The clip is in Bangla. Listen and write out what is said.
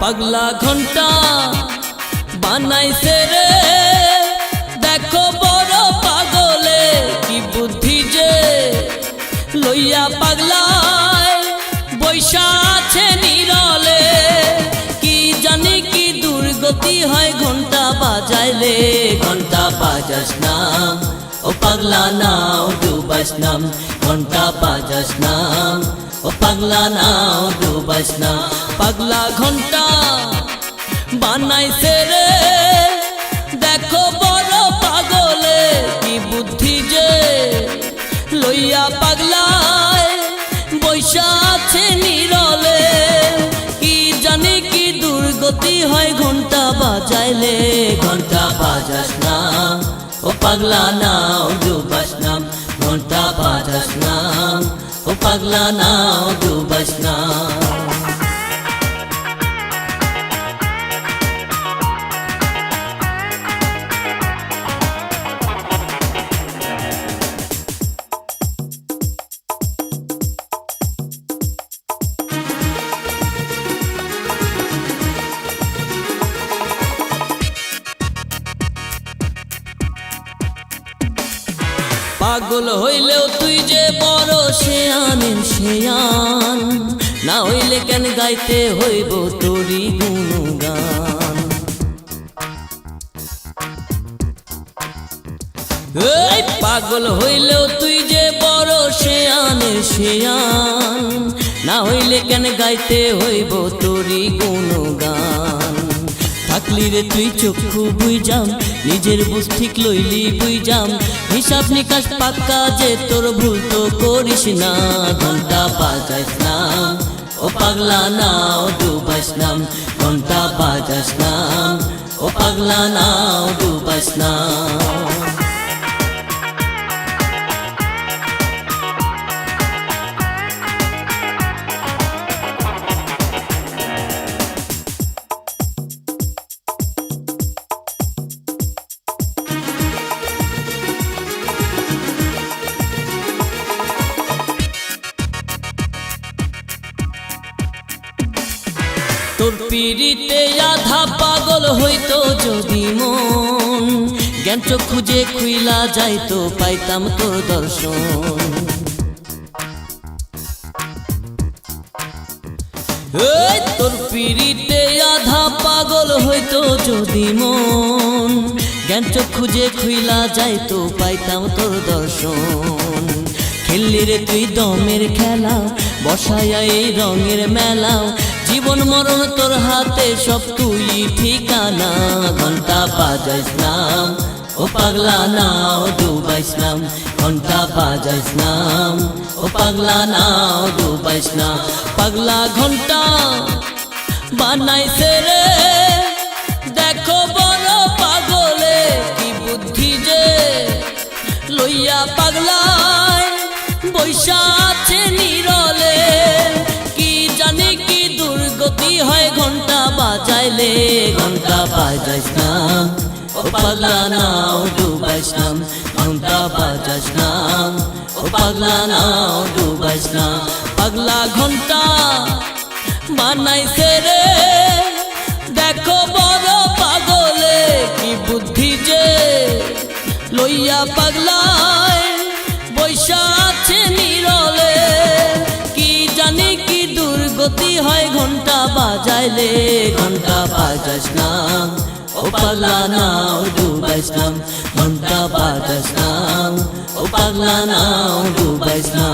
পাগলা ঘন্টা বানাইছে রে দেখো বড় পাগলে কি বুদ্ধি যে লইয়া পাগলায় বৈশা আছে নীরলে কি জানি কি দুর্গতি হয় ঘন্টা বাজাইলে ঘন্টা বাজাস না ও পাগলা নাও ডুবাস নাম ঘন্টা বাজাস না ও পাগলা নাও ডুবাস না পাগলা ঘন্টা বানাইছে রে দেখো বড় পাগলে কি বুদ্ধি যে লইয়া পাগলায় বৈশা আছে নীরলে কি জানি কি দুর্গতি হয় ঘন্টা বাজাইলে ঘন্টা বাজাস না ও পাগলা নাও ডুবাস নাম ঘন্টা বাজাস না ও পাগলা নাও ডুবাস না পাগল হইলেও তুই যে বড় শেয়ানের শেয়ান না হইলে কেন গাইতে হইব তোরি গুণগান এই পাগল হইলেও তুই যে বড় শেয়ানের শেয়ান না হইলে কেন গাইতে হইব তোরি গুণগান থাকলি রে তুই চক্ষু বুইজাম নিজের বুঝ ঠিক লইলি বুইজাম হিসাব নিকাশ পাক্কা যে তোর ভুল তো করিস না ঘন্টা বাজাস না ও পাগলা নাও ডুবাস নাম ঘন্টা বাজাস না ও পাগলা নাও ডুবাস না তোর পিড়িতে আধা পাগল হইতো যদি মন জ্ঞান চক্ষু যে খুইলা যাইতো পাইতাম তোর দর্শন এই তোর পিড়িতে আধা পাগল হইতো যদি মন জ্ঞান চক্ষু যে খুইলা যাইতো পাইতাম তোর দর্শন খেললি রে তুই দমের খেলা বসায়া এই রঙের মেলাও জীবন মরণ তোর হাতে সব তুই ঠিকানা ঘন্টা বাজাইস নাম ও পাগলা নাও ডুবাইস নাম ঘন্টা বাজাইস নাম ও পাগলা নাও ডুবাইস না পাগলা ঘন্টা বানাইছে রে দেখো বড় পাগলে কি বুদ্ধি যে লইয়া পাগলায় বৈশা আছে নীরলে কি জানি কি দুর্গতি হয় ঘন্টা বাজাইলে ঘন্টা বাজাইস না ও পাগলা নাও ডুবাইস নাম ঘন্টা বাজাইস না ও পাগলা নাও ডুবাইস না পাগলা ঘন্টা বানাইছে রে দেখো বড় পাগলে কি বুদ্ধি যে লইয়া পাগলায় বৈশা আছে নীরলে কি জানি কি দুর্গতি হয় ঘন্টা বাজাইলে ঘন্টা বাজাস না ও পাগলা নাও ডুবাইস নাম ঘন্টা বাজাস না ও পাগলা নাও ডুবাইস না